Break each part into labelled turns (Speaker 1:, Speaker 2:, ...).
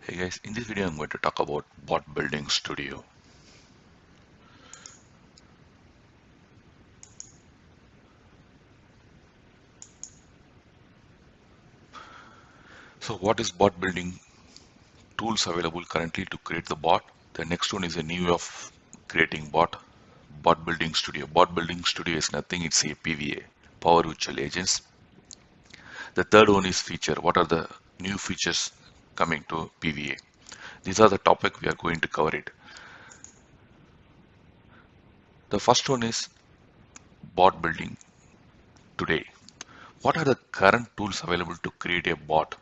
Speaker 1: Hey guys, in this video I'm going to talk about bot building studio. So what is bot building? Tools available currently to create the bot. The next one is a new way of creating bot building studio. Bot building studio is nothing, it's a PVA, Power Virtual Agents. The third one is feature. What are the new features coming to PVA? These are the topic we are going to cover it. The first one is bot building today. What are the current tools available to create a bot?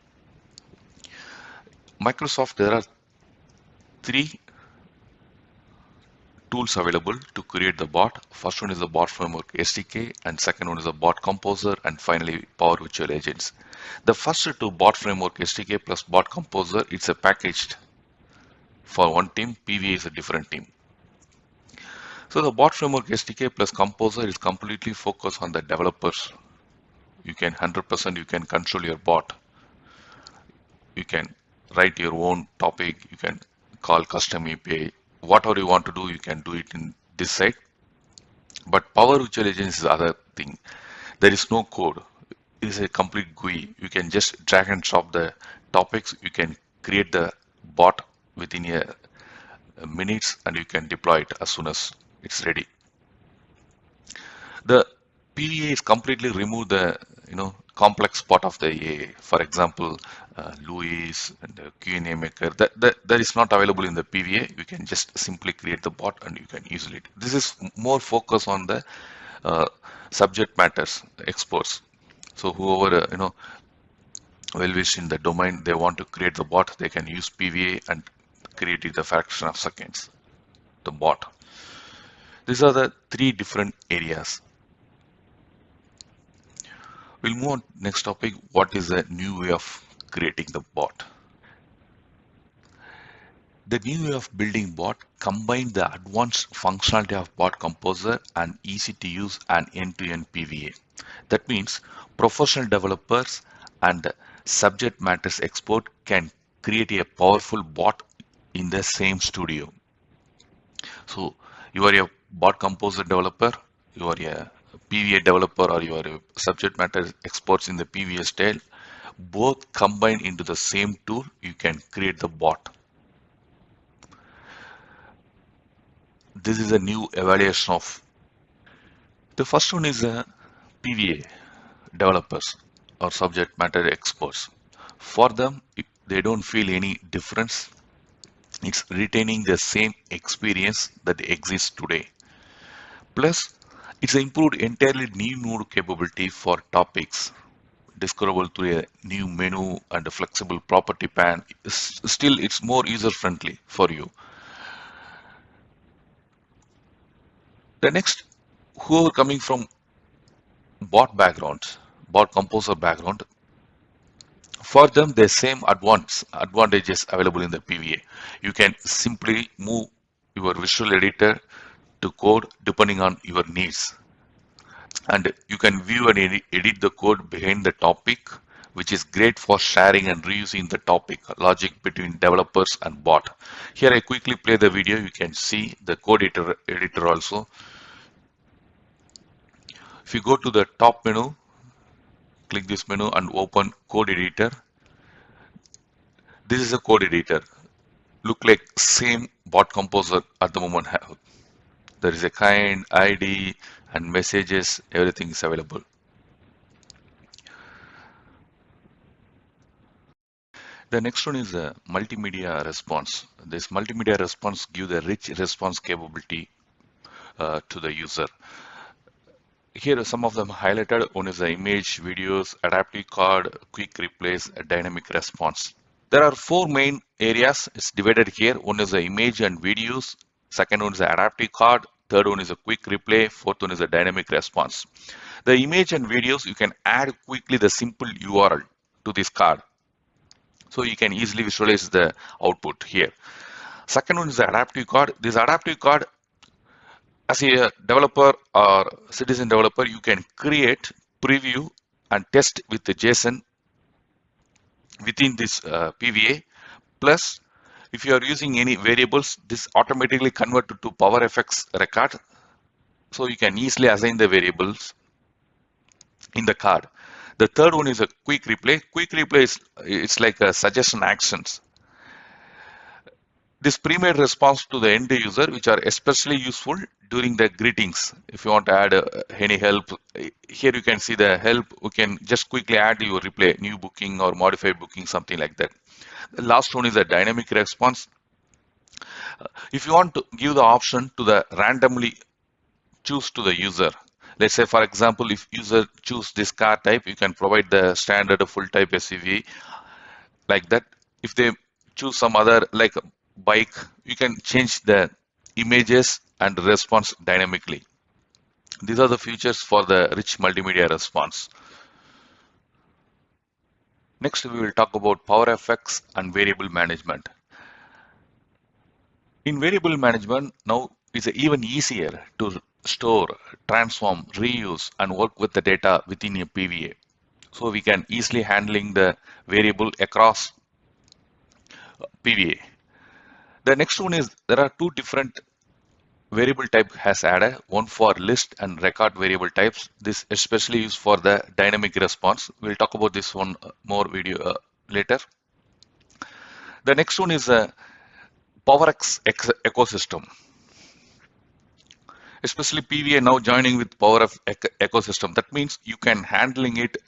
Speaker 1: Microsoft, there are three tools available to create the bot. First one is the bot framework SDK, and second one is the bot composer, and finally Power Virtual Agents. The first two, bot framework SDK plus bot composer, it's a packaged for one team. PVA is a different team. So the bot framework SDK plus composer is completely focused on the developers. You can 100% you can control your bot. You can write your own topic. You can call custom API. Whatever you want to do, you can do it in this site. But Power Virtual Agents is the other thing. There is no code. It is a complete GUI. You can just drag and drop the topics. You can create the bot within a minutes, and you can deploy it as soon as it's ready. The PVA is completely remove the complex part of the AA. For example, Louis and the Q&A maker. That is not available in the PVA. You can just simply create the bot and you can easily. This is more focus on the subject matters experts. So whoever well-wished in the domain, they want to create the bot, they can use PVA and create it a fraction of seconds. The bot. These are the three different areas. We'll move on to next topic. What is the new way of creating the bot? The new way of building bot combines the advanced functionality of bot composer and easy to use and end-to-end PVA. That means professional developers and subject matters expert can create a powerful bot in the same studio. So you are a bot composer developer, you are a PVA developer, or you are a subject matter experts in the PVA style. Both combined into the same tool, you can create the bot. This is a new evaluation of. The first one is a PVA developers or subject matter experts. For them, they don't feel any difference. It's retaining the same experience that exists today. Plus, it's improved entirely new node capability for topics discoverable through a new menu and a flexible property pan. Still, it's more user friendly for you. The next, whoever coming from bot backgrounds, bot composer background, for them the same advantages available in the PVA. You can simply move your visual editor to code depending on your needs, and you can view and edit the code behind the topic, which is great for sharing and reusing the topic logic between developers and bot. Here I quickly play the video. You can see the code editor also. If you go to the top menu, click this menu and open code editor. This is a code editor. Look like same bot composer at the moment have. There is a kind, ID, and messages, everything is available. The next one is a multimedia response. This multimedia response gives a rich response capability to the user. Here are some of them highlighted. One is the image, videos, adaptive card, quick replace, dynamic response. There are four main areas. It's divided here. One is the image and videos. Second one is the adaptive card. Third one is a quick replay. Fourth one is a dynamic response. The image and videos, you can add quickly the simple URL to this card. So you can easily visualize the output here. Second one is the adaptive card. This adaptive card, as a developer or citizen developer, you can create, preview, and test with the JSON within this PVA. Plus, if you are using any variables, this automatically convert to Power FX record. So you can easily assign the variables in the card. The third one is a quick replay. Quick replay is it's like a suggestion actions. This pre-made response to the end user, which are especially useful during the greetings. If you want to add any help, here you can see the help. You can just quickly add your replay, new booking or modified booking, something like that. The last one is a dynamic response. If you want to give the option to the randomly choose to the user. Let's say, for example, if user choose this car type, you can provide the standard full type SUV like that. If they choose some other like bike, you can change the images and response dynamically. These are the features for the rich multimedia response. Next, we will talk about power effects and variable management. In variable management, now it's even easier to store, transform, reuse, and work with the data within a PVA. So we can easily handling the variable across PVA. The next one is there are two different variable type has added, one for list and record variable types. This especially used for the dynamic response. We'll talk about this one more video later. The next one is a PowerX ecosystem. Especially PVA now joining with power of ecosystem. That means you can handling it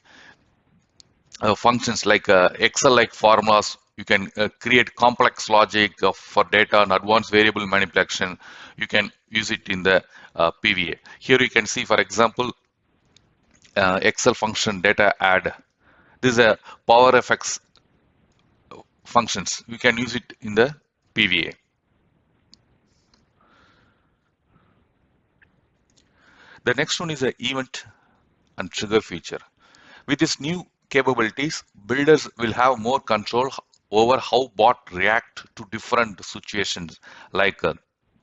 Speaker 1: functions like Excel like formulas. You can create complex logic for data and advanced variable manipulation. You can use it in the PVA. Here you can see, for example, Excel function data add. This is a power FX functions. We can use it in the PVA. The next one is an event and trigger feature. With these new capabilities, builders will have more control over how bot react to different situations like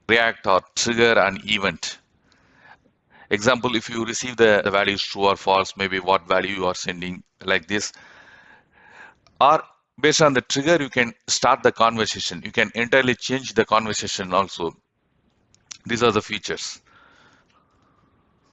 Speaker 1: react or trigger an event. Example, if you receive the values true or false, maybe what value you are sending like this, or based on the trigger, you can start the conversation. You can entirely change the conversation also. These are the features.